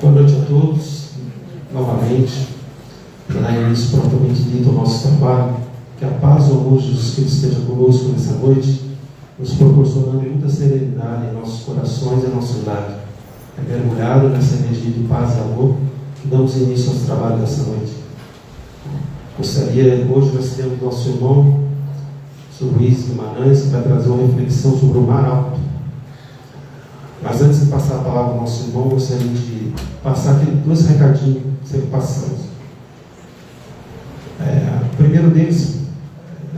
Boa noite a todos, novamente, para dar início propriamente dito ao nosso trabalho. Que a paz e o amor de Jesus Cristo esteja conosco nessa noite, nos proporcionando muita serenidade em nossos corações e em nossos lares. É mergulhado nessa energia de paz e amor que damos início aos trabalhos dessa noite. Gostaria, hoje nós temos nosso irmão, Sr. Luiz Guimarães, que vai trazer uma reflexão sobre o mar alto. Mas antes de passar a palavra ao nosso irmão, gostaria de passar aqui dois recadinhos que sempre passamos. O primeiro deles,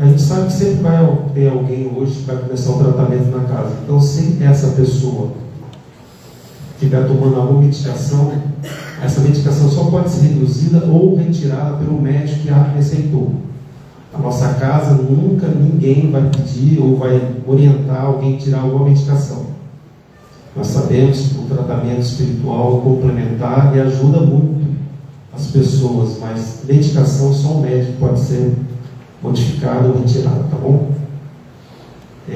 a gente sabe que sempre vai ter alguém hoje que vai começar um tratamento na casa. Então, se essa pessoa estiver tomando alguma medicação, essa medicação só pode ser reduzida ou retirada pelo médico que a receitou. Na nossa casa, nunca ninguém vai pedir ou vai orientar alguém a tirar alguma medicação. Nós sabemos que o tratamento espiritual é complementar e ajuda muito as pessoas, mas medicação só o médico pode ser modificado ou retirado, tá bom?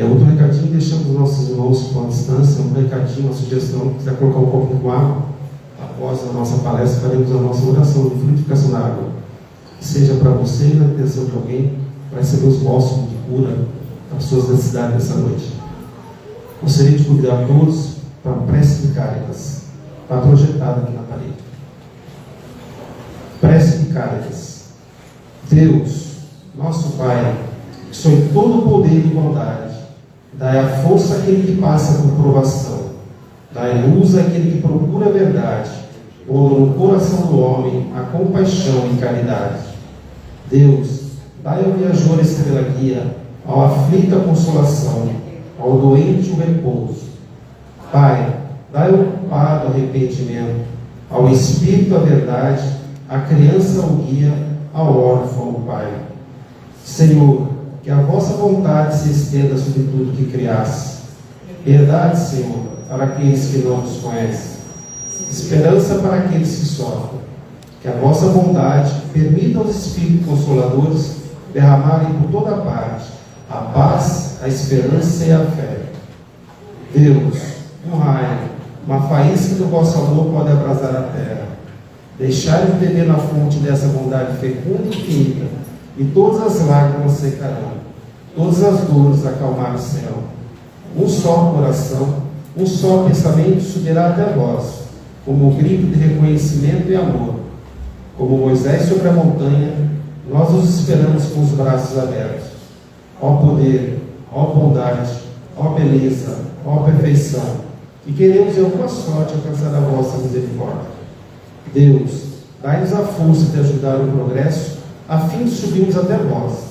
Outro recadinho, deixamos os nossos irmãos com a distância, um recadinho, uma sugestão, se quiser colocar um pouco de água, após a nossa palestra faremos a nossa oração de frutificação da água, que seja para você e na atenção de alguém, para receber os bálsamos de cura das suas necessidades dessa noite. Gostaria de convidar a todos para a prece de Cáritas, está projetada aqui na parede. Prece de Cáritas. Deus, nosso Pai, que sois todo o poder e igualdade, dai a força àquele que passa por provação, dai luz àquele que procura a verdade, pondo no coração do homem a compaixão e caridade. Deus, dai ao viajor a estrela guia, ao aflito a consolação, ao doente o repouso. Pai, dai ao culpado arrependimento, ao espírito a verdade, à criança o guia, ao órfão o Pai. Senhor, que a vossa vontade se estenda sobre tudo que criaste. Piedade, Senhor, para aqueles que não nos conhecem. Esperança para aqueles que sofrem. Que a vossa bondade permita aos Espíritos Consoladores derramarem por toda parte a paz, a esperança e a fé. Deus, um raio, uma faísca do vosso amor pode abrasar a terra. Deixai-nos beber na fonte dessa bondade fecunda e infinita, e todas as lágrimas secarão, todas as dores acalmar o céu. Um só coração, um só pensamento subirá até vós, como um grito de reconhecimento e amor. Como Moisés sobre a montanha, nós os esperamos com os braços abertos. Ó poder, ó bondade, ó beleza, ó perfeição, e queremos em alguma sorte alcançar a vossa misericórdia. Deus, dai-nos a força de ajudar o progresso, a fim de subirmos até vós.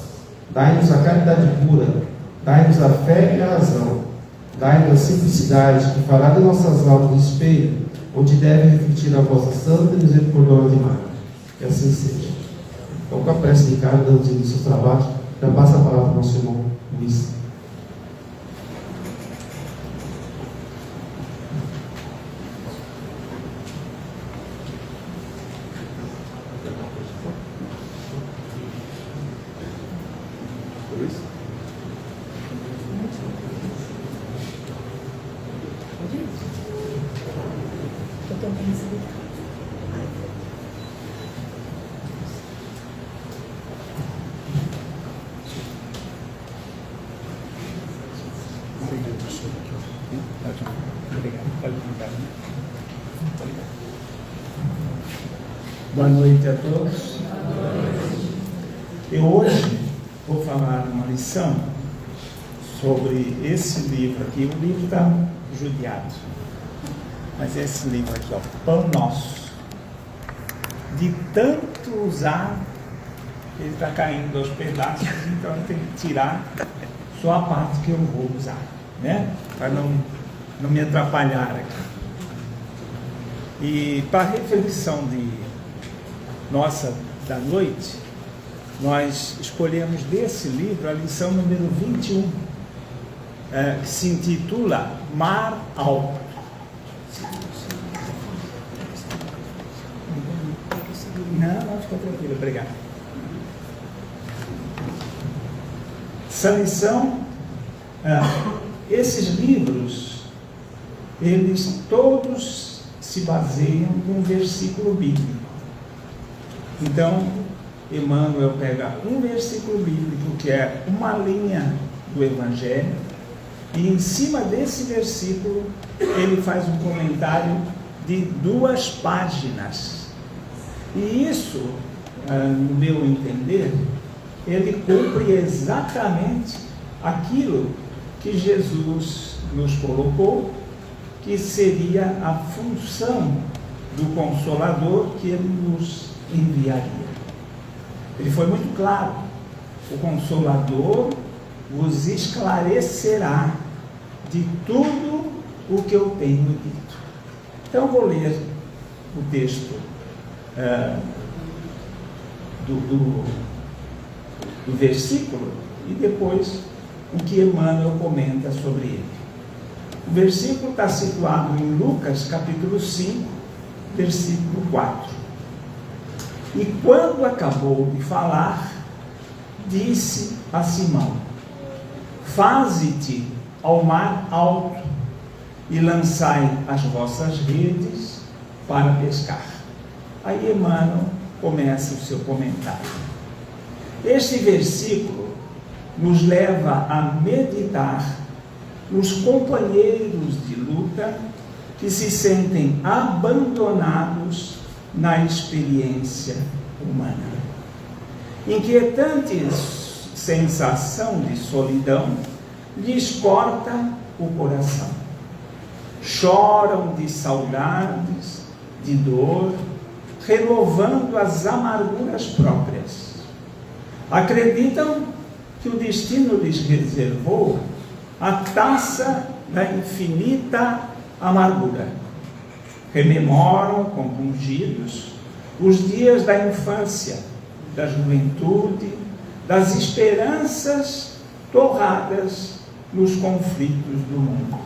Dai-nos a caridade pura, dai-nos a fé e a razão, dai-nos a simplicidade que fará de nossas almas um espelho, onde deve refletir a vossa santa e misericordiosa imagem. Que assim seja. Então, com a prece de Cáritas, damos início ao trabalho. Já passa a palavra para o nosso irmão Luiz. Boa noite a todos. Eu hoje vou falar uma lição sobre esse livro aqui. O livro está judiado, mas esse livro aqui, ó, Pão Nosso, de tanto usar, ele está caindo aos pedaços, então eu tenho que tirar só a parte que eu vou usar, né? Para não me atrapalhar aqui. E para a reflexão nossa da noite, nós escolhemos desse livro a lição número 21, que se intitula Mar Alto. Não, fica tranquilo, obrigado. Essa lição, esses livros, eles todos se baseiam num versículo bíblico. Então, Emmanuel pega um versículo bíblico, que é uma linha do Evangelho, e em cima desse versículo ele faz um comentário de 2 páginas. E isso, no meu entender, ele cumpre exatamente aquilo que Jesus nos colocou, que seria a função do Consolador que ele nos enviaria. Ele foi muito claro: o Consolador vos esclarecerá de tudo o que eu tenho dito. Então, vou ler o texto do versículo e depois o que Emmanuel comenta sobre ele. O versículo está situado em Lucas, capítulo 5, versículo 4. E quando acabou de falar, disse a Simão: faze-te ao mar alto e lançai as vossas redes para pescar. Aí Emmanuel começa o seu comentário. Este versículo nos leva a meditar nos companheiros de luta que se sentem abandonados na experiência humana. Inquietante sensação de solidão lhes corta o coração. Choram de saudades, de dor, renovando as amarguras próprias. Acreditam que o destino lhes reservou a taça da infinita amargura. Rememoram compungidos os dias da infância, da juventude, das esperanças torradas nos conflitos do mundo.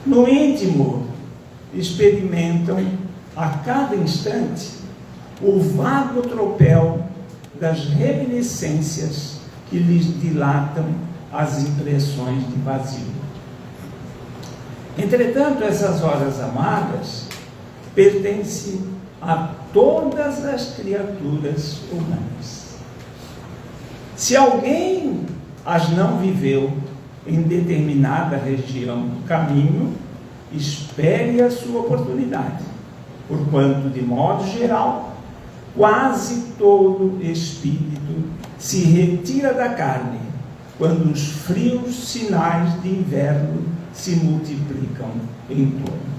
No íntimo, experimentam a cada instante o vago tropel das reminiscências que lhes dilatam as impressões de vazio. Entretanto, essas horas amargas pertencem a todas as criaturas humanas. Se alguém as não viveu em determinada região do caminho, espere a sua oportunidade, porquanto, de modo geral, quase todo espírito se retira da carne quando os frios sinais de inverno se multiplicam em torno.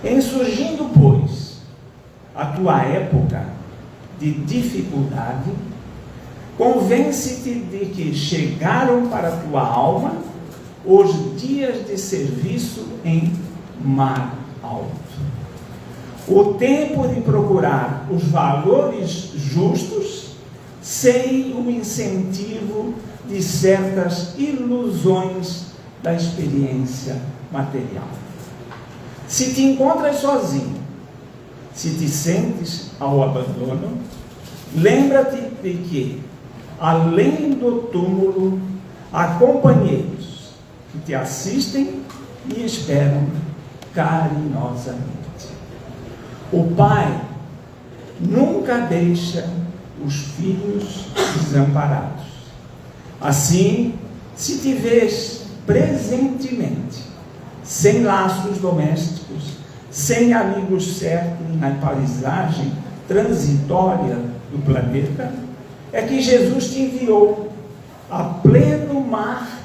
Em surgindo, pois, a tua época de dificuldade, convence-te de que chegaram para a tua alma os dias de serviço em mar alto. O tempo de procurar os valores justos sem o incentivo de certas ilusões da experiência material. Se te encontras sozinho, se te sentes ao abandono, lembra-te de que, além do túmulo, há companheiros que te assistem e esperam carinhosamente. O pai nunca deixa os filhos desamparados. Assim, se te vês presentemente sem laços domésticos, sem amigos certos na paisagem transitória do planeta, é que Jesus te enviou a pleno mar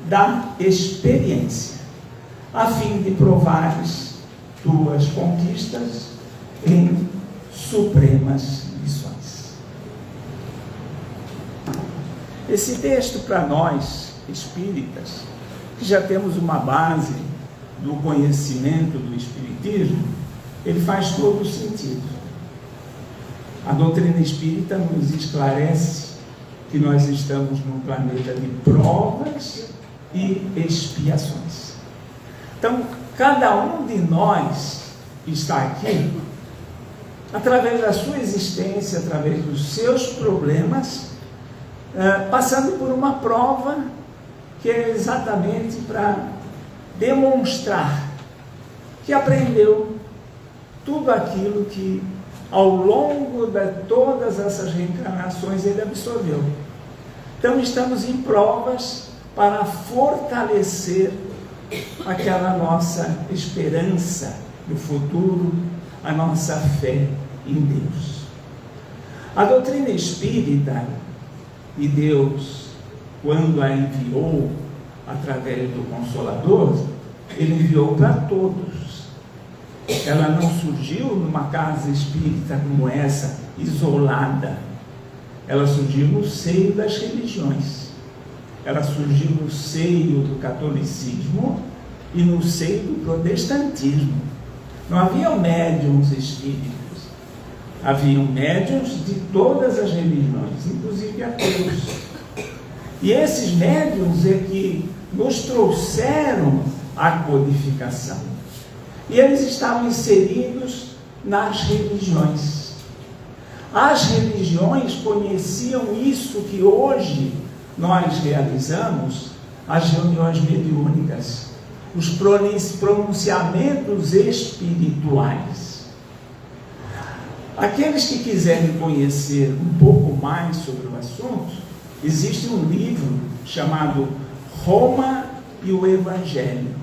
da experiência, a fim de provares tuas conquistas em supremas lições. Esse texto, para nós espíritas, que já temos uma base do conhecimento do espiritismo, ele faz todo o sentido. A doutrina espírita nos esclarece que nós estamos num planeta de provas e expiações. Então, cada um de nós está aqui através da sua existência, através dos seus problemas, passando por uma prova que é exatamente para demonstrar que aprendeu tudo aquilo que ao longo de todas essas reencarnações ele absorveu. Então estamos em provas para fortalecer aquela nossa esperança no futuro, a nossa fé em Deus. A doutrina espírita, e Deus, quando a enviou através do Consolador, ele enviou para todos. Ela não surgiu numa casa espírita como essa, isolada. Ela surgiu no seio das religiões. Ela surgiu no seio do catolicismo e no seio do protestantismo. Não haviam médiuns espíritas. Haviam médiuns de todas as religiões, inclusive ateus. E esses médiuns é que nos trouxeram a codificação. E eles estavam inseridos nas religiões. As religiões conheciam isso que hoje nós realizamos, as reuniões mediúnicas, os pronunciamentos espirituais. Aqueles que quiserem conhecer um pouco mais sobre o assunto, existe um livro chamado Roma e o Evangelho.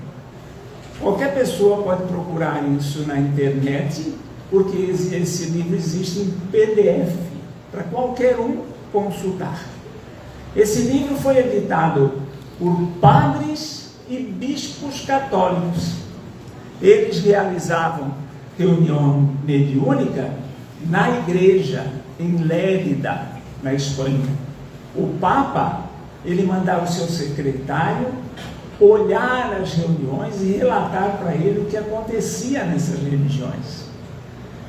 Qualquer pessoa pode procurar isso na internet, porque esse livro existe em PDF, para qualquer um consultar. Esse livro foi editado por padres e bispos católicos. Eles realizavam reunião mediúnica na igreja, em Lérida, na Espanha. O Papa, ele mandava o seu secretário olhar as reuniões e relatar para ele o que acontecia nessas religiões.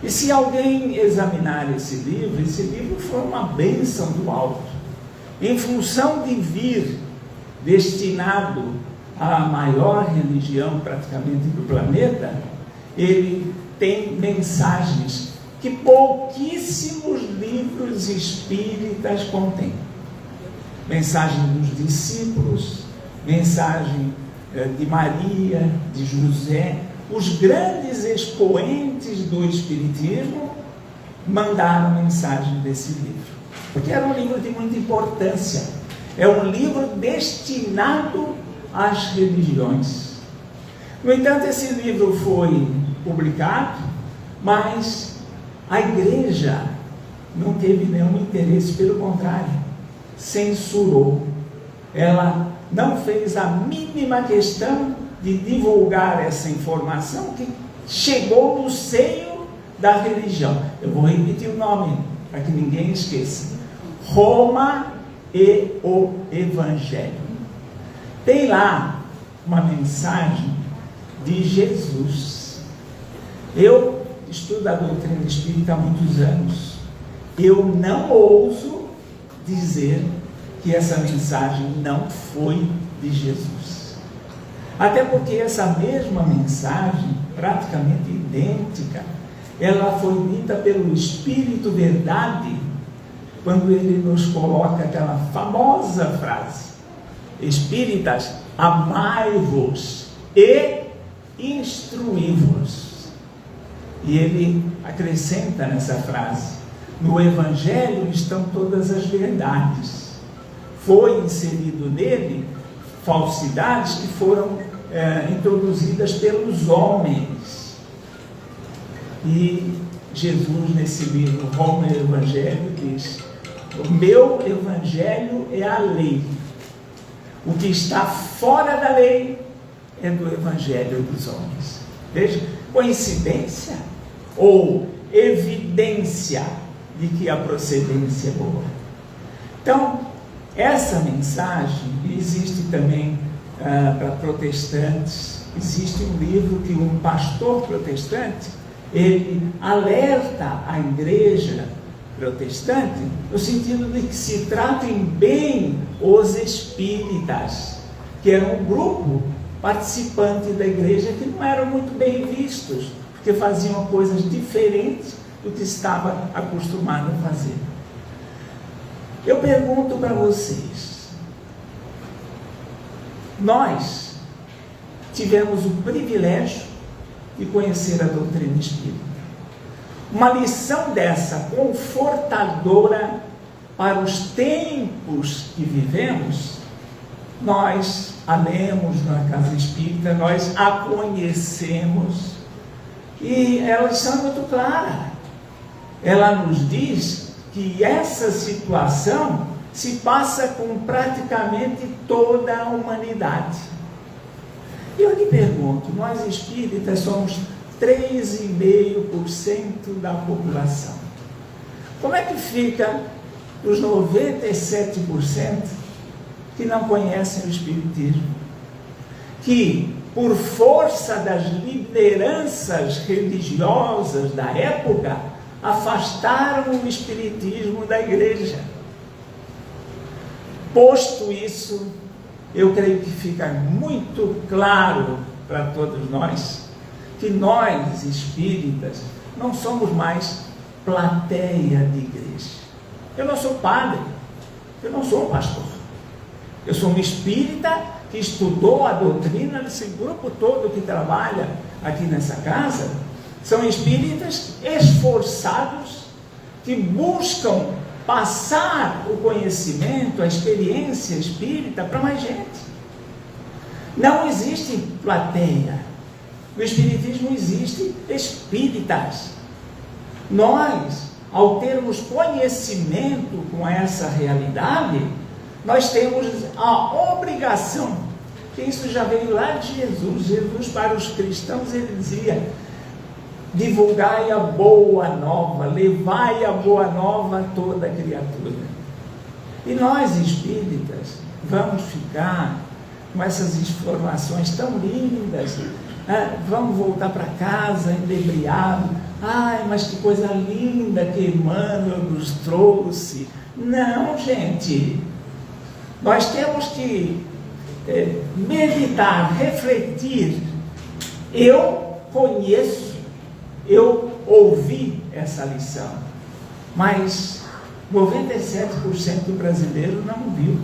E se alguém examinar esse livro foi uma bênção do alto. Em função de vir destinado à maior religião praticamente do planeta, ele tem mensagens que pouquíssimos livros espíritas contêm. Mensagem dos discípulos, mensagem de Maria, de José. Os grandes expoentes do Espiritismo mandaram mensagem desse livro, porque era um livro de muita importância. É um livro destinado às religiões. No entanto, esse livro foi publicado, mas a igreja não teve nenhum interesse, pelo contrário, censurou. Ela não fez a mínima questão de divulgar essa informação que chegou no seio da religião. Eu vou repetir o nome para que ninguém esqueça: Roma e o Evangelho. Tem lá uma mensagem de Jesus. Eu estudo a doutrina espírita há muitos anos. Eu não ouso dizer que essa mensagem não foi de Jesus. Até porque essa mesma mensagem, praticamente idêntica, ela foi dita pelo Espírito Verdade, quando ele nos coloca aquela famosa frase: Espíritas, amai-vos e instruí-vos. E ele acrescenta nessa frase: no Evangelho estão todas as verdades. Foi inserido nele falsidades que foram introduzidas pelos homens. E Jesus, nesse livro Roma e Evangelho, diz: o meu Evangelho é a lei. O que está fora da lei é do Evangelho dos homens. Veja, coincidência ou evidência de que a procedência é boa. Então, essa mensagem existe também para protestantes. Existe um livro que um pastor protestante, ele alerta a igreja protestante no sentido de que se tratem bem os espíritas, que eram um grupo participante da igreja que não eram muito bem vistos, porque faziam coisas diferentes do que estava acostumado a fazer. Eu pergunto para vocês: Nós tivemos o privilégio de conhecer a doutrina espírita. Uma lição dessa confortadora para os tempos que vivemos, nós a lemos na casa espírita, nós a conhecemos, e ela é muito clara. Ela nos diz que essa situação se passa com praticamente toda a humanidade. E eu lhe pergunto, nós espíritas somos 3,5% da população. Como é que fica os 97% que não conhecem o Espiritismo? Que, por força das lideranças religiosas da época, afastaram o Espiritismo da igreja. Posto isso, eu creio que fica muito claro para todos nós que nós, espíritas, não somos mais plateia de igreja. Eu não sou padre, eu não sou um pastor. Eu sou um espírita que estudou a doutrina desse grupo todo que trabalha aqui nessa casa. São espíritas esforçados que buscam passar o conhecimento, a experiência espírita para mais gente. Não existe plateia. No Espiritismo existe espíritas. Nós, ao termos conhecimento com essa realidade, nós temos a obrigação, que isso já veio lá de Jesus. Jesus, para os cristãos, ele dizia: divulgai a boa nova, levai a boa nova a toda criatura. E nós, espíritas, vamos ficar com essas informações tão lindas, vamos voltar para casa inebriado. Ai, mas que coisa linda que Emmanuel nos trouxe. Não, gente, nós temos que meditar, refletir. Eu conheço, eu ouvi essa lição, mas 97% do brasileiro não viu.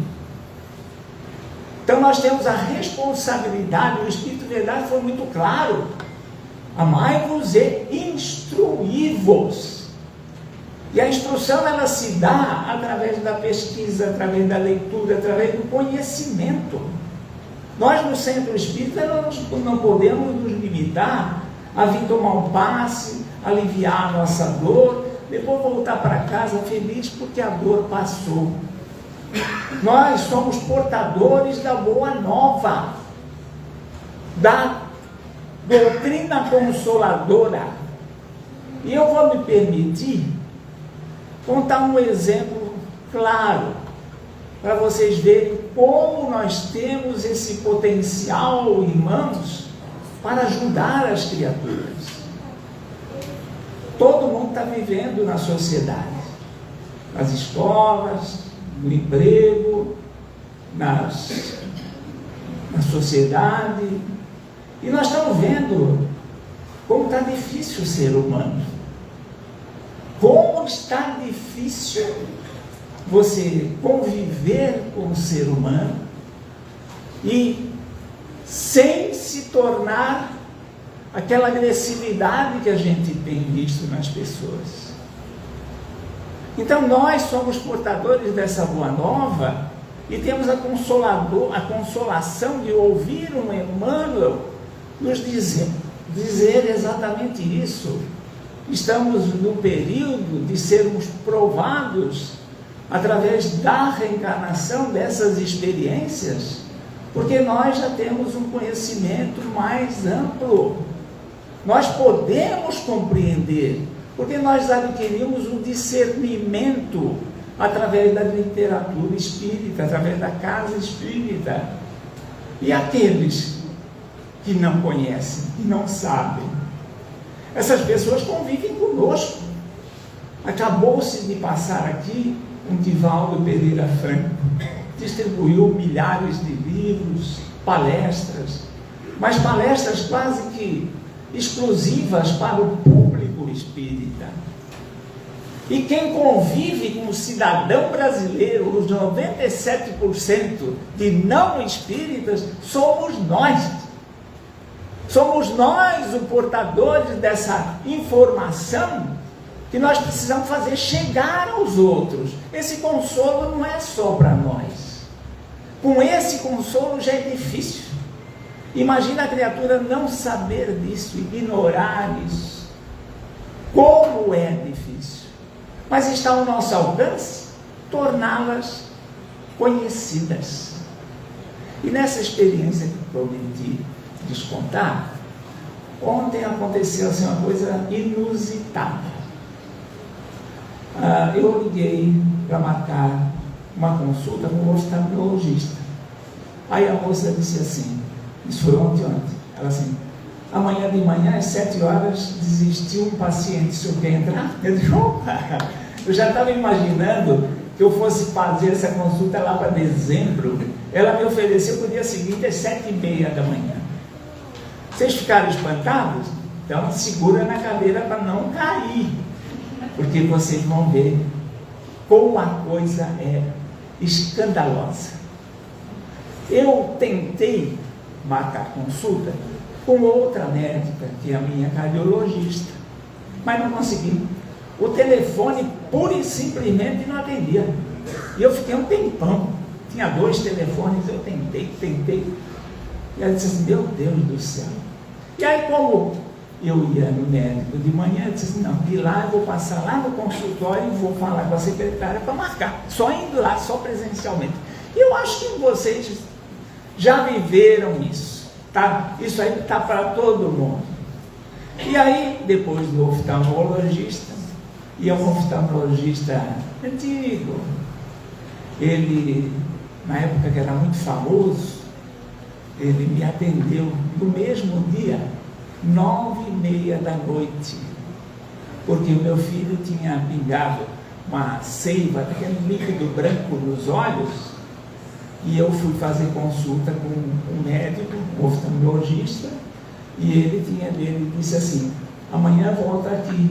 Então nós temos a responsabilidade. O Espírito de Verdade foi muito claro: amai-vos e instruí-vos. E a instrução, ela se dá através da pesquisa, através da leitura, através do conhecimento. Nós no Centro Espírita não podemos nos limitar a vir tomar um passe, aliviar a nossa dor, depois voltar para casa feliz porque a dor passou. Nós somos portadores da boa nova, da doutrina consoladora. E eu vou me permitir contar um exemplo claro, para vocês verem como nós temos esse potencial, irmãos, para ajudar as criaturas. Todo mundo está vivendo na sociedade, nas escolas, no emprego, na sociedade, e nós estamos vendo como está difícil ser humano. Como está difícil você conviver com o ser humano e sem se tornar aquela agressividade que a gente tem visto nas pessoas. Então nós somos portadores dessa boa nova e temos a consolação de ouvir um Emmanuel nos dizer exatamente isso. Estamos no período de sermos provados através da reencarnação dessas experiências, porque nós já temos um conhecimento mais amplo. Nós podemos compreender, porque nós adquirimos um discernimento através da literatura espírita, através da casa espírita. E aqueles que não conhecem, que não sabem, essas pessoas convivem conosco. Acabou-se de passar aqui um Divaldo Pereira Franco, distribuiu milhares de livros, palestras, mas palestras quase que exclusivas para o público espírita. E quem convive com o cidadão brasileiro, os 97% de não espíritas, somos nós. Somos nós os portadores dessa informação que nós precisamos fazer chegar aos outros. Esse consolo não é só para nós. Com esse consolo já é difícil. Imagina a criatura não saber disso, ignorar isso. Como é difícil. Mas está ao nosso alcance torná-las conhecidas. E nessa experiência que prometi descontar, ontem aconteceu assim, uma coisa inusitada. Eu liguei para marcar uma consulta com um oftalmologista. Aí a moça disse assim, isso foi ontem, ela assim, amanhã de manhã às 7 horas desistiu um paciente, o senhor quer entrar? Eu disse, opa! Eu já estava imaginando que eu fosse fazer essa consulta lá para dezembro. Ela me ofereceu para o dia seguinte às 7h30 da manhã. Vocês ficaram espantados? Então segura na cadeira para não cair, porque vocês vão ver como a coisa é escandalosa. Eu tentei marcar consulta com outra médica, que é a minha cardiologista, mas não consegui. O telefone pura e simplesmente não atendia. E eu fiquei um tempão. Tinha 2 telefones, eu tentei. E ela disse assim, meu Deus do céu. E aí, como eu ia no médico de manhã, eu disse assim, não, de lá eu vou passar lá no consultório e vou falar com a secretária para marcar. Só indo lá, só presencialmente. E eu acho que vocês já viveram isso, tá? Isso aí está para todo mundo. E aí, depois do oftalmologista, e é um oftalmologista antigo, ele, na época que era muito famoso, ele me atendeu no mesmo dia, 9h30 da noite, porque o meu filho tinha pingado uma seiva, aquele líquido branco nos olhos, e eu fui fazer consulta com um médico, um oftalmologista, e ele disse assim, amanhã volta aqui.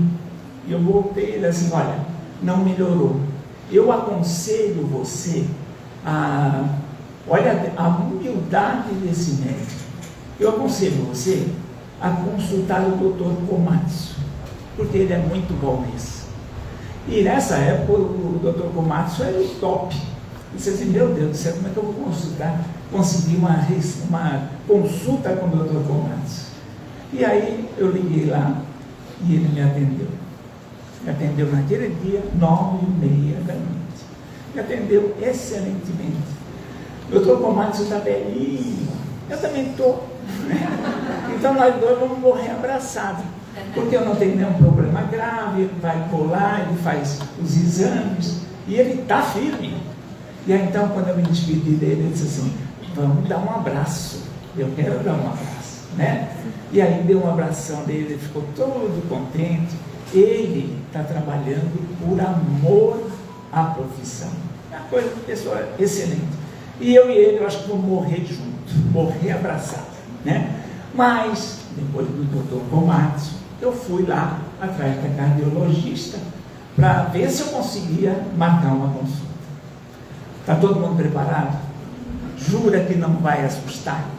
E eu voltei, ele assim, olha, não melhorou. Eu aconselho você olha a humildade desse médico. Eu aconselho você a consultar o Dr. Komatsu, porque ele é muito bom nisso. E nessa época o Dr. Komatsu era o top. Eu disse assim, meu Deus do céu, como é que eu vou conseguir uma consulta com o Dr. Komatsu? E aí eu liguei lá e ele me atendeu. Me atendeu naquele dia, 9h30 da noite. Me atendeu excelentemente. O Dr. Komatsu está velhinho, eu também estou. Então nós dois vamos morrer abraçados. Porque eu não tenho nenhum problema grave, ele vai colar, ele faz os exames, e ele está firme. E aí então, quando eu me despedi dele, ele disse assim, vamos dar um abraço. Eu quero dar um abraço, né? E aí deu um abração dele, ele ficou todo contente. Ele está trabalhando por amor à profissão. É uma coisa, pessoa excelente. E ele, eu acho que vamos morrer junto, morrer abraçado, né? Mas, depois do Dr. Komatsu, eu fui lá atrás da cardiologista para ver se eu conseguia marcar uma consulta. Está todo mundo preparado? Jura que não vai assustar?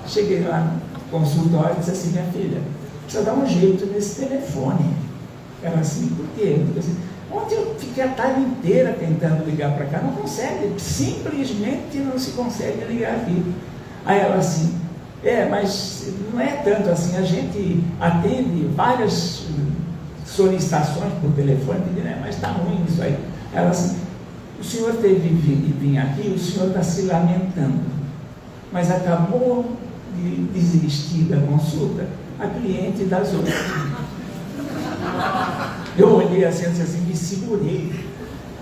Cheguei lá no consultório e disse assim, minha filha, precisa dar um jeito nesse telefone. Ela assim, por quê? Eu assim, ontem eu fiquei a tarde inteira tentando ligar para cá, não consegue, simplesmente não se consegue ligar aqui. Aí ela assim, mas não é tanto assim, a gente atende várias solicitações por telefone, né? Mas está ruim isso aí. Ela assim, o senhor teve de vir aqui, o senhor está se lamentando, mas acabou de desistir da consulta a cliente das outras. Eu olhei assim, me segurei.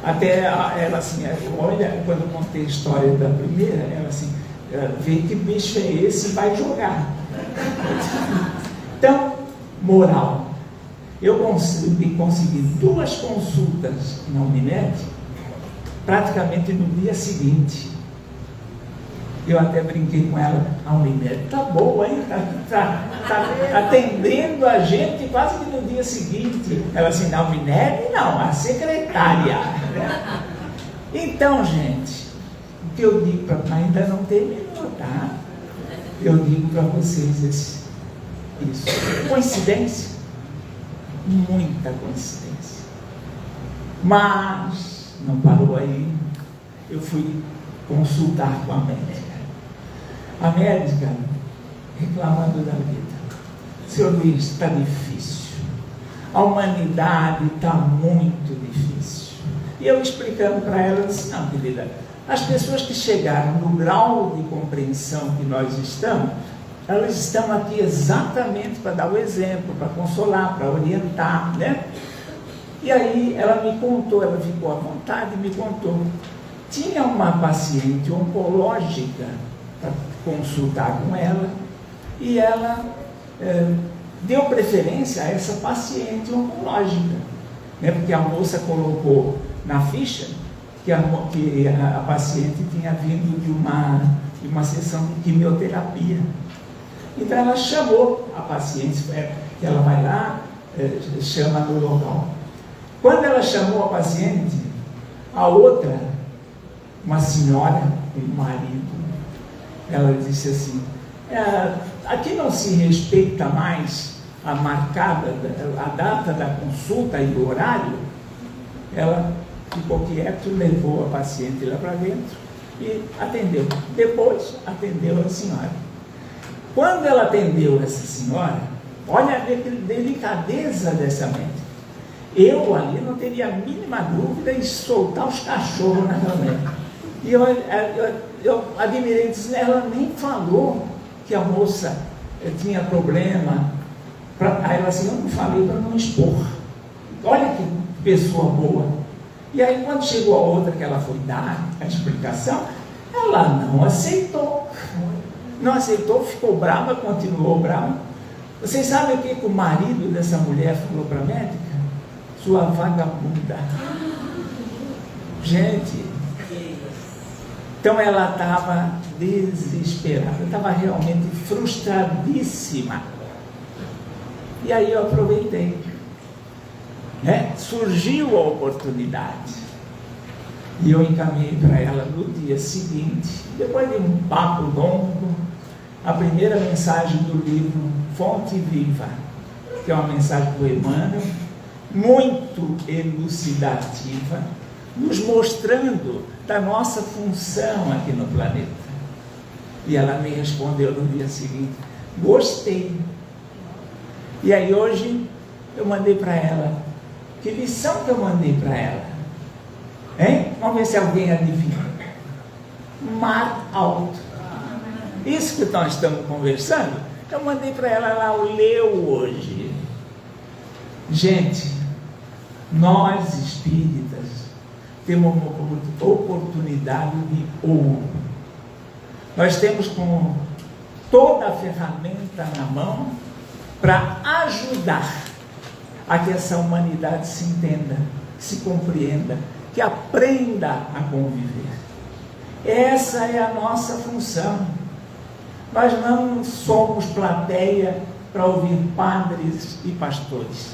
Até ela assim, olha, quando eu contei a história da primeira, ela assim, vê que bicho é esse e vai jogar. Então, moral, eu consegui 2 consultas na Unimed, praticamente no dia seguinte. Eu até brinquei com ela, a Unimed está boa, hein? Tá atendendo a gente quase que no dia seguinte. Ela assim, na Unimed não, a secretária. Então, gente, o que eu digo para ainda não terminou, tá? Eu digo para vocês isso. Coincidência? Muita coincidência. Mas não parou aí. Eu fui consultar com a médica. A médica reclamando da vida. Senhor Luiz, está difícil. A humanidade está muito difícil. E eu explicando para ela, eu disse, não, querida, as pessoas que chegaram no grau de compreensão que nós estamos, elas estão aqui exatamente para dar o exemplo, para consolar, para orientar, né? E aí ela me contou, ela ficou à vontade e me contou. Tinha uma paciente oncológica para consultar com ela, e ela deu preferência a essa paciente oncológica, né? Porque a moça colocou na ficha que a paciente tinha vindo de uma sessão de quimioterapia. Então ela chamou a paciente, que ela vai lá, chama no local. Quando ela chamou a paciente, a outra, uma senhora, um marido, ela disse assim, aqui não se respeita mais a marcada, a data da consulta e o horário. Ela ficou quieta, levou a paciente lá para dentro e atendeu. Depois atendeu a senhora. Quando ela atendeu essa senhora, olha a delicadeza dessa médica. Eu ali não teria a mínima dúvida em soltar os cachorros naquela médica. E eu admirei, disse, ela nem falou que a moça tinha problema. Aí ela assim, eu não falei para não expor. Olha que pessoa boa. E aí quando chegou a outra que ela foi dar a explicação, ela não aceitou. Não aceitou, ficou brava, continuou brava. Vocês sabem o que o marido dessa mulher falou para a médica? Sua vagabunda. Gente, então ela estava desesperada, estava realmente frustradíssima. E aí eu aproveitei. Surgiu a oportunidade. E eu encaminhei para ela no dia seguinte, depois de um papo longo, a primeira mensagem do livro Fonte Viva, que é uma mensagem do Emmanuel, muito elucidativa, nos mostrando da nossa função aqui no planeta. E ela me respondeu no dia seguinte, gostei. E aí hoje eu mandei para ela, que lição que eu mandei para ela? Hein? Vamos ver se alguém adivinha. Mar alto. Isso que nós estamos conversando, eu mandei para ela, ela leu hoje. Gente, nós espíritas temos uma oportunidade de ouro. Nós temos com toda a ferramenta na mão para ajudar a que essa humanidade se entenda, se compreenda, que aprenda a conviver. Essa é a nossa função. Nós não somos plateia para ouvir padres e pastores.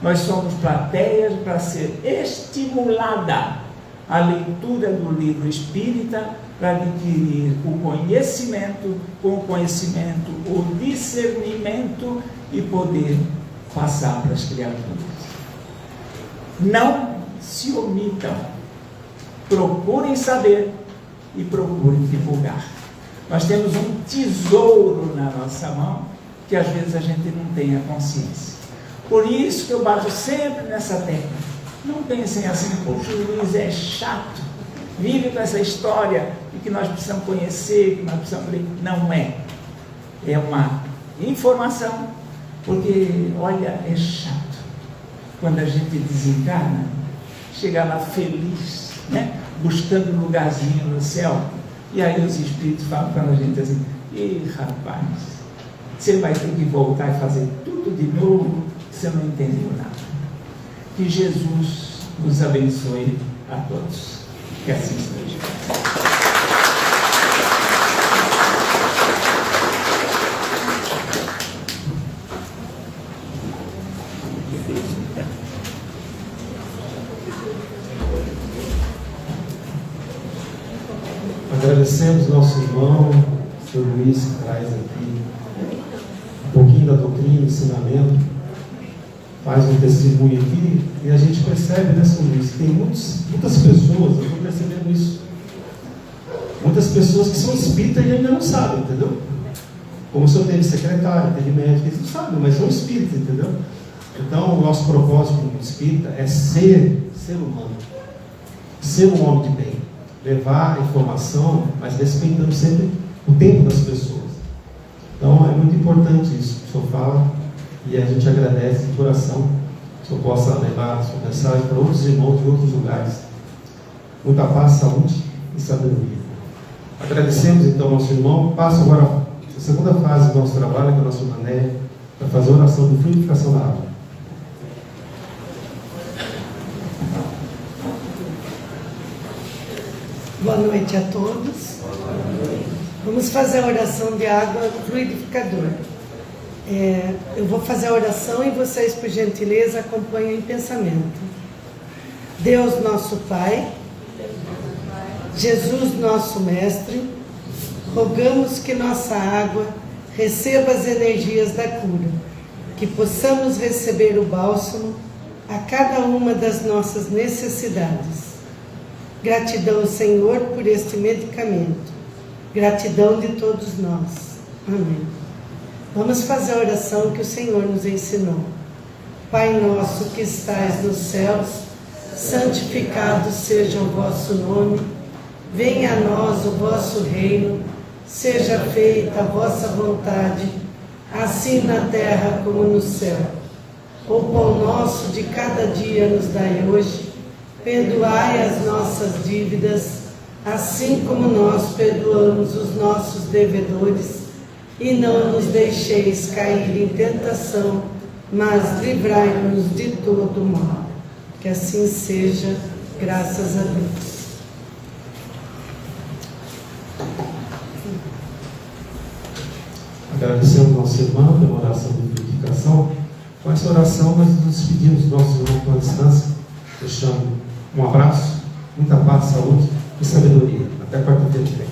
Nós somos plateias para ser estimulada a leitura do livro espírita, para adquirir o conhecimento, com o conhecimento, o discernimento e poder passar para as criaturas. Não se omitam, procurem saber e procurem divulgar. Nós temos um tesouro na nossa mão que às vezes a gente não tem a consciência. Por isso que eu bato sempre nessa tecla. Não pensem assim, poxa, o Luiz é chato, vive com essa história e que nós precisamos conhecer, que nós precisamos ler. Não é. É uma informação, porque, olha, é chato. Quando a gente desencarna, chega lá feliz, né? Buscando um lugarzinho no céu, e aí os espíritos falam para a gente assim, ih, rapaz, você vai ter que voltar e fazer tudo de novo, você não entendeu nada. Que Jesus nos abençoe a todos. Que assim seja. Agradecemos nosso irmão, o Sr. Luiz, que traz aqui um pouquinho da doutrina, ensinamento, faz um testemunho aqui, e a gente percebe, né, Sr. Luiz, que tem muitas pessoas, eu estou percebendo isso, muitas pessoas que são espíritas e ainda não sabem, entendeu? Como o senhor teve secretário, teve médico, eles não sabem, mas são espíritas, entendeu? Então, o nosso propósito como espírita é ser humano, ser um homem de bem, levar a informação, mas respeitando sempre o tempo das pessoas. Então, é muito importante isso que o senhor fala, e a gente agradece de coração que o senhor possa levar a sua mensagem para outros irmãos de outros lugares. Muita paz, saúde e sabedoria. Agradecemos então ao nosso irmão. Passo agora a segunda fase do nosso trabalho, que é a nossa mané, para fazer a oração de fluidificação da água. Boa noite a todos. Vamos fazer a oração de água fluidificadora. Eu vou fazer a oração e vocês, por gentileza, acompanhem em pensamento. Deus nosso Pai, Jesus nosso Mestre, rogamos que nossa água receba as energias da cura, que possamos receber o bálsamo a cada uma das nossas necessidades. Gratidão, Senhor, por este medicamento. Gratidão de todos nós. Amém. Vamos fazer a oração que o Senhor nos ensinou. Pai nosso que estais nos céus, santificado seja o vosso nome. Venha a nós o vosso reino. Seja feita a vossa vontade, assim na terra como no céu. O pão nosso de cada dia nos dai hoje. Perdoai as nossas dívidas, assim como nós perdoamos os nossos devedores, e não nos deixeis cair em tentação, mas livrai-nos de todo o mal. Que assim seja, graças a Deus. Agradecemos ao nosso irmão pela oração de purificação. Com essa oração, nós nos despedimos do nosso irmão com a distância, deixando um abraço, muita paz, saúde e sabedoria. Até quarta-feira que vem.